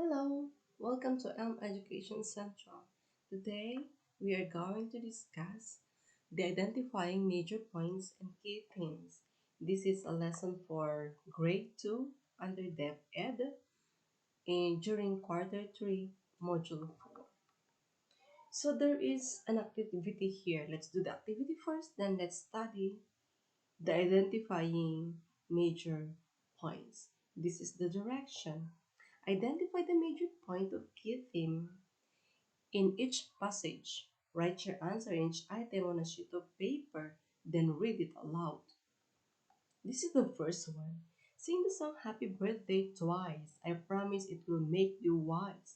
Hello, welcome to Education Central. Today we are going to discuss the identifying major points and key themes. This is a lesson for grade 2 under Deped and during quarter 3 module 4. So there is an activity here. Let's do the activity first, then let's study the identifying major points. This is the direction. Identify the major point of key theme in each passage. Write your answer in each item on a sheet of paper, then read it aloud. This is the first one. Sing the song Happy Birthday twice. I promise it will make you wise.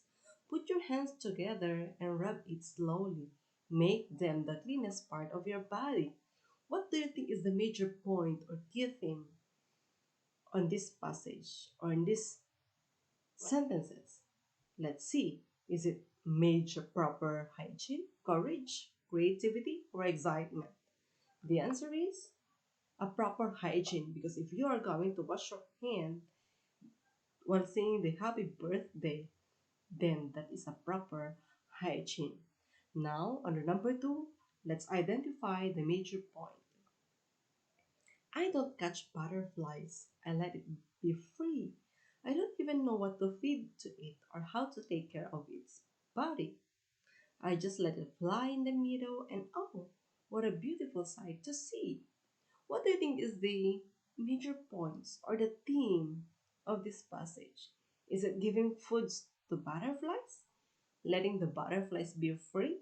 Put your hands together and rub it slowly. Make them the cleanest part of your body. What do you think is the major point or key theme on this passage or in these sentences? Let's see. Is it major proper hygiene, courage, creativity, or excitement? The answer is a proper hygiene because if you are going to wash your hand while saying the happy birthday, then that is a proper hygiene. Now, under number two, let's identify the major point. I don't catch butterflies. I let it be free. I don't even know what to feed to it or how to take care of its body. I just let it fly in the meadow, and oh, what a beautiful sight to see. What do you think is the major points or the theme of this passage? Is it giving foods to butterflies? Letting the butterflies be free?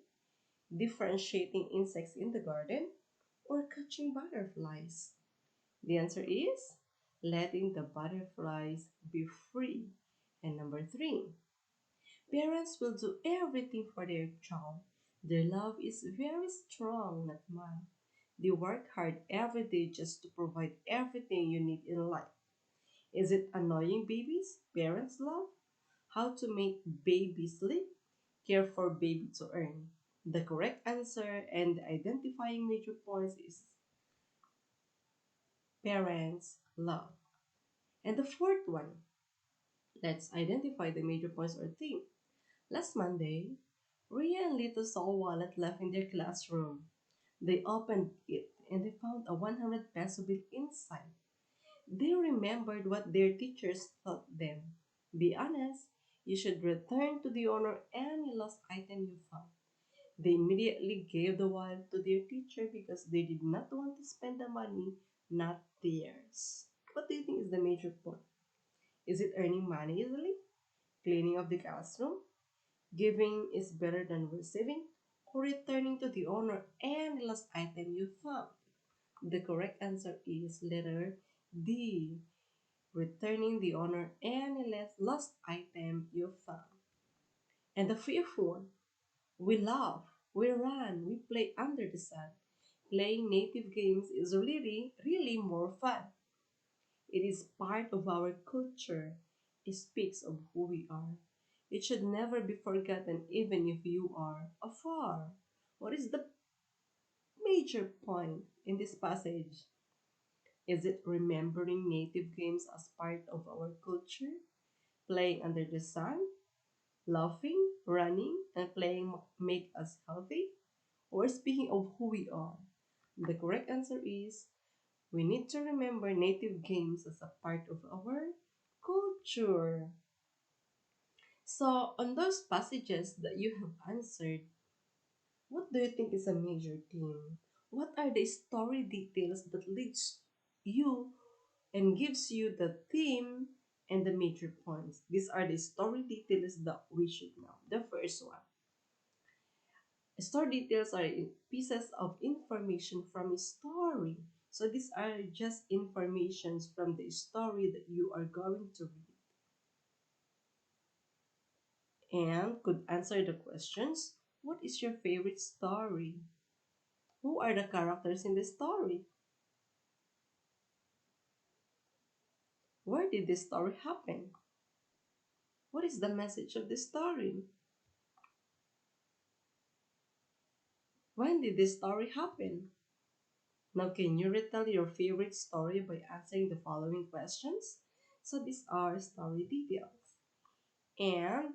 Differentiating insects in the garden? Or catching butterflies? The answer is letting the butterflies be free. And number three, parents will do everything for their child. Their love is very strong, not mild. They work hard every day just to provide everything you need in life. Is it annoying babies parents love? How to make baby sleep? Care for baby to earn? The correct answer and the identifying major points is parents love. And the fourth one, let's identify the major points or theme. Last Monday, Ria and Lito saw a wallet left in their classroom. They opened it and they found a 100 peso bill inside. They remembered what their teachers taught them. Be honest, you should return to the owner any lost item you found. They immediately gave the wallet to their teacher because they did not want to spend the money, not theirs. What do you think is the major point? Is it earning money easily? Cleaning of the classroom? Giving is better than receiving? Or returning to the owner any lost item you found? The correct answer is letter D. Returning the owner any lost item you found. And the fifth one, we laugh, we run, we play under the sun. Playing native games is really more fun. It is part of our culture. It speaks of who we are. It should never be forgotten even if you are afar. What is the major point in this passage? Is it remembering native games as part of our culture? Playing under the sun? Laughing, running, and playing make us healthy? Or speaking of who we are? The correct answer is we need to remember native games as a part of our culture. So, on those passages that you have answered, what do you think is a major theme? What are the story details that leads you and gives you the theme and the major points? These are the story details that we should know. The first one, story details are pieces of information from a story. So these are just informations from the story that you are going to read and could answer the questions. What is your favorite story? Who are the characters in the story? Where did this story happen? What is the message of the story? When did this story happen? Now, can you retell your favorite story by answering the following questions? So these are story details. And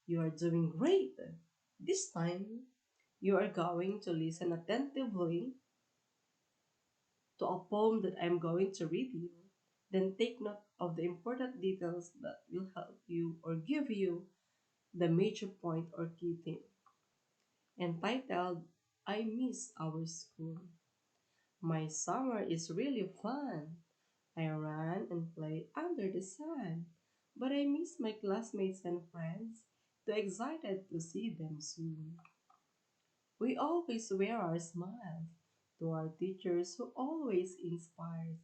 you are doing great. This time, you are going to listen attentively to a poem that I'm going to read you. Then take note of the important details that will help you or give you the major point or key theme. Entitled, I Miss Our School. My summer is really fun. I ran and played under the sun. But I miss my classmates and friends. Too excited to see them soon. We always wear our smiles to our teachers who always inspires.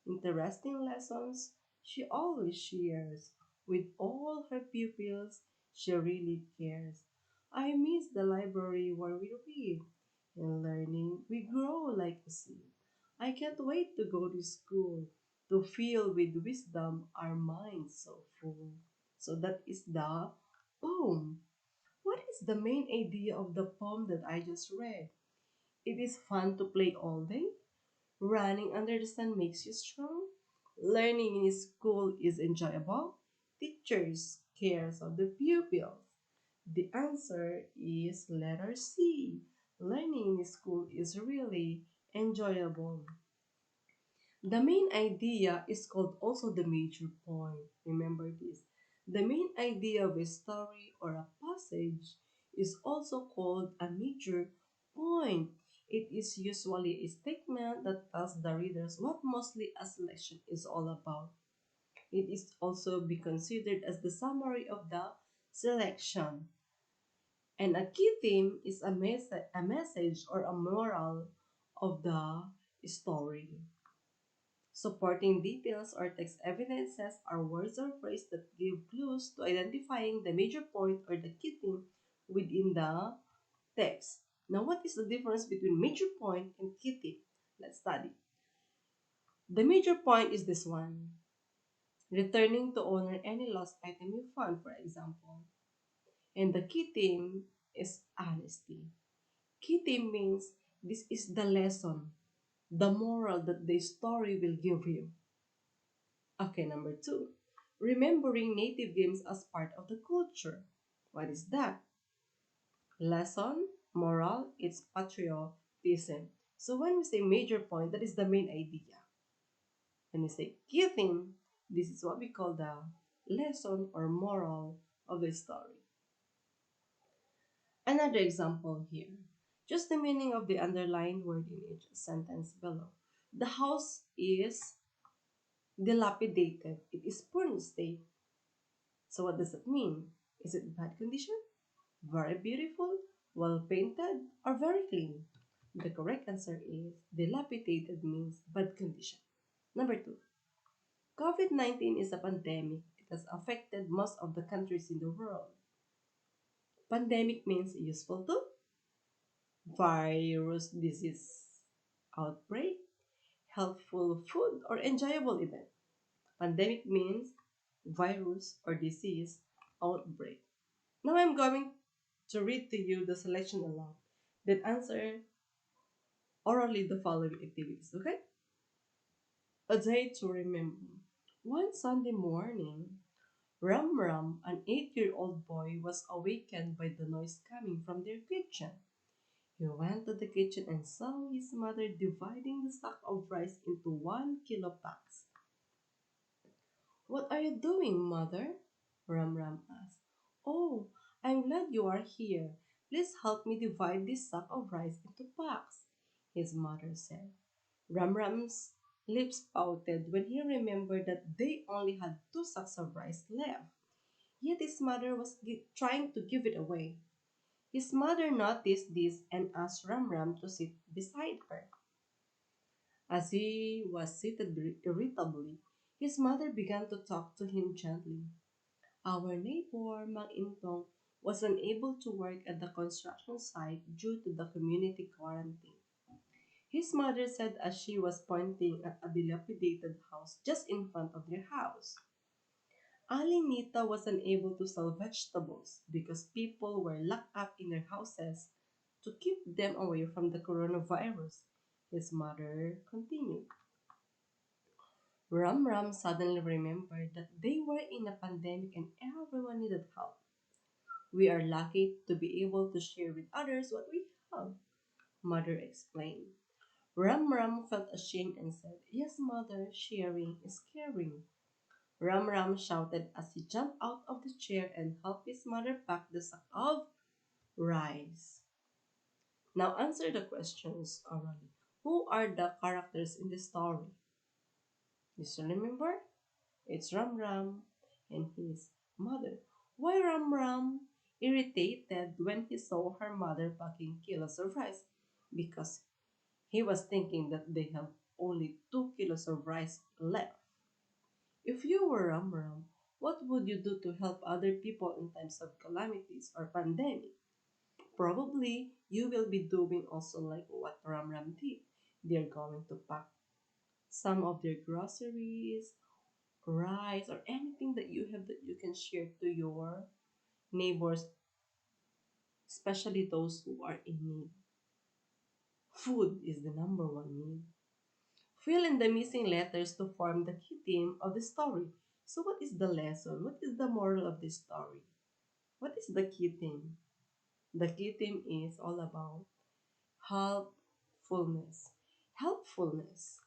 Interesting lessons she always shares. With all her pupils, she really cares. I miss the library where we read. In learning, we grow like a seed. I can't wait to go to school to fill with wisdom our minds so full. So that is the poem. What is the main idea of the poem that I just read? It is fun to play all day. Running under the sun makes you strong. Learning in school is enjoyable. Teachers cares of the pupils. The answer is letter C. Learning in school is really enjoyable. The main idea is called also the major point. Remember this. The main idea of a story or a passage is also called a major point. It is usually a statement that tells the readers what mostly a selection is all about. It is also be considered as the summary of the selection. And a key theme is a message or a moral of the story. Supporting details or text evidences are words or phrases that give clues to identifying the major point or the key theme within the text. Now, what is the difference between major point and key theme? Let's study. The major point is this one. Returning to owner any lost item you found, for example. And the key theme is honesty. Key theme means this is the lesson, the moral that the story will give you. Okay, number two, remembering native games as part of the culture. What is that? Lesson, moral, it's patriotism. So when we say major point, that is the main idea. When we say key theme, this is what we call the lesson or moral of the story. Another example here. Just the meaning of the underlined word in each sentence below. The house is dilapidated. It is poor state. So what does it mean? Is it bad condition? Very beautiful? Well painted? Or very clean? The correct answer is dilapidated means bad condition. Number two, COVID-19 is a pandemic. It has affected most of the countries in the world. Pandemic means useful to virus, disease, outbreak, helpful food, or enjoyable event. Pandemic means virus or disease outbreak. Now I'm going to read to you the selection aloud. Then answer orally the following activities, okay? A day to remember. One Sunday morning, Ram Ram, an 8-year-old boy, was awakened by the noise coming from their kitchen. He went to the kitchen and saw his mother dividing the sack of rice into 1 kilo packs. What are you doing, mother? Ram Ram asked. Oh, I'm glad you are here. Please help me divide this sack of rice into packs, his mother said. Ram Ram's lips pouted when he remembered that they only had 2 sacks of rice left. Yet his mother was trying to give it away. His mother noticed this and asked Ram Ram to sit beside her. As he was seated irritably, his mother began to talk to him gently. Our neighbor, Mang Intong, was unable to work at the construction site due to the community quarantine. His mother said as she was pointing at a dilapidated house just in front of their house. Alinita was unable to sell vegetables because people were locked up in their houses to keep them away from the coronavirus. His mother continued. Ram Ram suddenly remembered that they were in a pandemic and everyone needed help. We are lucky to be able to share with others what we have, Mother explained. Ram Ram felt ashamed and said, Yes, Mother, sharing is caring. Ram Ram shouted as he jumped out of the chair and helped his mother pack the sack of rice. Now answer the questions orally. Who are the characters in the story? You still remember? It's Ram Ram and his mother. Why Ram Ram irritated when he saw her mother packing kilos of rice? Because he was thinking that they have only 2 kilos of rice left. If you were Ram Ram, what would you do to help other people in times of calamities or pandemic? Probably you will be doing also like what Ram Ram did. They're going to pack some of their groceries, rice, or anything that you have that you can share to your neighbors, especially those who are in need. Food is the number one need. Fill in the missing letters to form the key theme of the story. So, what is the lesson? What is the moral of this story? What is the key theme? The key theme is all about helpfulness. Helpfulness.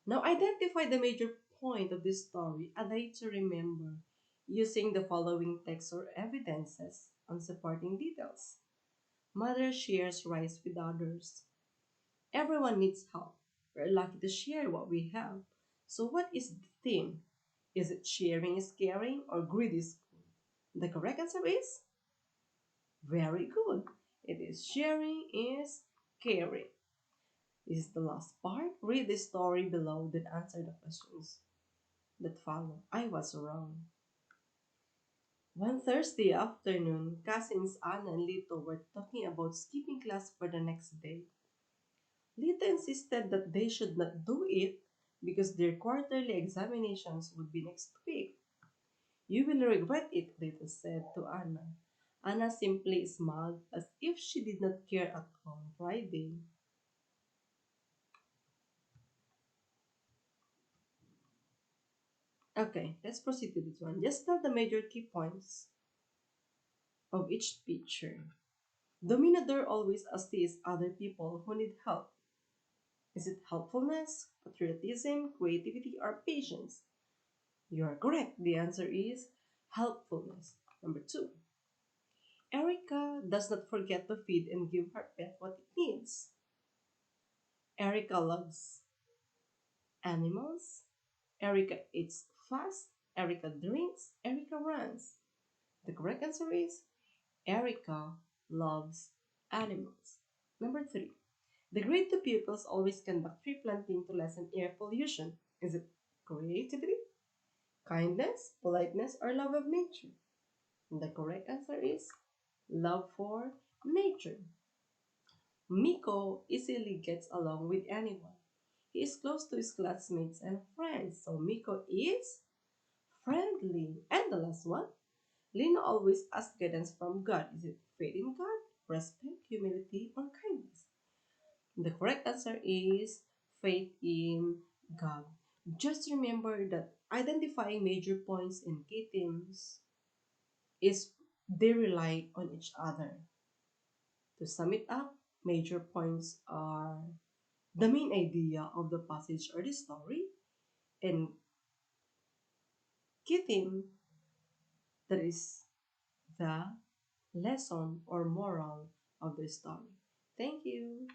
Now, identify the major point of this story. A day to remember using the following text or evidences on supporting details. Mother shares rice with others. Everyone needs help. We're lucky to share what we have. So, what is the theme? Is it sharing is caring or greed is good? The correct answer is very good. It is sharing is caring. This is the last part. Read the story below, then answer the questions that follow. I was wrong. One Thursday afternoon, cousins Anna and Lito were talking about skipping class for the next day. Lito insisted that they should not do it because their quarterly examinations would be next week. You will regret it, Lito said to Anna. Anna simply smiled as if she did not care at all. Friday. Okay, let's proceed to this one. Just tell the major key points of each picture. Dominador always assists other people who need help. Is it helpfulness, patriotism, creativity, or patience? You are correct. The answer is helpfulness. Number two, Erica does not forget to feed and give her pet what it needs. Erica loves animals. Erica eats fast. Erica drinks. Erica runs. The correct answer is Erica loves animals. Number three, the grade two pupils always conduct tree planting to lessen air pollution. Is it creativity, kindness, politeness, or love of nature? The correct answer is love for nature. Miko easily gets along with anyone. He is close to his classmates and friends, so Miko is friendly. And the last one, Lino always asks guidance from God. Is it faith in God, respect, humility, or kindness? The correct answer is faith in God. Just remember that identifying major points and key themes is they rely on each other. To sum it up, major points are the main idea of the passage or the story, and key theme that is the lesson or moral of the story. Thank you.